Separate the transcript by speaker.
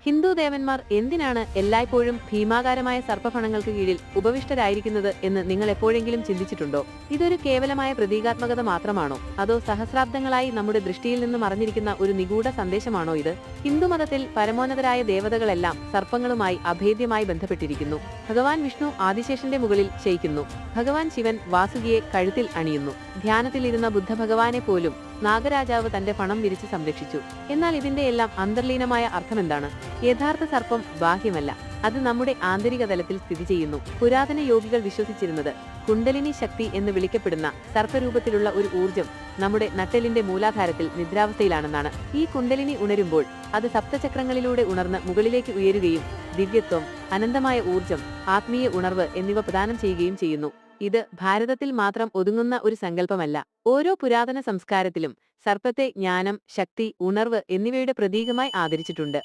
Speaker 1: ഹിന്ദു ദേവന്മാർ എന്തിനാണ് എല്ലായ്പ്പോഴും ഭീമാകാരമായ സർപ്പഫണങ്ങൾക്ക് കീഴിൽ ഉപവിഷ്ടരായിരിക്കുന്നത് എന്ന് നിങ്ങൾ എപ്പോഴെങ്കിലും ചിന്തിച്ചിട്ടുണ്ടോ? ഇതൊരു കേവലമായ പ്രതീകാത്മകത മാത്രമാണോ, അതോ സഹസ്രാബ്ദങ്ങളായി നമ്മുടെ ദൃഷ്ടിയിൽ നിന്ന് മറഞ്ഞിരിക്കുന്ന ഒരു നിഗൂഢ സന്ദേശമാണോ ഇത്? ഹിന്ദുമതത്തിൽ പരമോന്നതരായ ദേവതകളെല്ലാം സർപ്പങ്ങളുമായി അഭേദ്യമായി ബന്ധപ്പെട്ടിരിക്കുന്നു. ഭഗവാൻ വിഷ്ണു ആദിശേഷന്റെ മുകളിൽ ശയിക്കുന്നു. ഭഗവാൻ ശിവൻ വാസുകിയെ കഴുത്തിൽ അണിയുന്നു. ധ്യാനത്തിലിരുന്ന ബുദ്ധഭഗവാനെ പോലും നാഗരാജാവ് തന്റെ പണം വിരിച്ച് സംരക്ഷിച്ചു. എന്നാൽ ഇതിന്റെ എല്ലാം അന്തർലീനമായ അർത്ഥമെന്താണ്? യഥാർത്ഥ സർപ്പം ബാഹ്യമല്ല, അത് നമ്മുടെ ആന്തരിക തലത്തിൽ സ്ഥിതി ചെയ്യുന്നു. പുരാതന യോഗികൾ വിശ്വസിച്ചിരുന്നത് കുണ്ടലിനി ശക്തി എന്ന് വിളിക്കപ്പെടുന്ന സർപ്പരൂപത്തിലുള്ള ഒരു ഊർജം നമ്മുടെ നട്ടെല്ലിന്റെ മൂലാധാരത്തിൽ നിദ്രാവസ്ഥയിലാണെന്നാണ്. ഈ കുണ്ടലിനി ഉണരുമ്പോൾ അത് സപ്തചക്രങ്ങളിലൂടെ ഉണർന്ന് മുകളിലേക്ക് ഉയരുകയും ദിവ്യത്വം, അനന്തമായ ഊർജം, ആത്മീയ ഉണർവ് എന്നിവ പ്രദാനം ചെയ്യുകയും ചെയ്യുന്നു. ഇത് ഭാരതത്തിൽ മാത്രം ഒതുങ്ങുന്ന ഒരു സങ്കല്പമല്ല. ഓരോ പുരാതന സംസ്കാരത്തിലും സർപ്പത്തെ ജ്ഞാനം, ശക്തി, ഉണർവ് എന്നിവയുടെ പ്രതീകമായി ആദരിച്ചിട്ടുണ്ട്.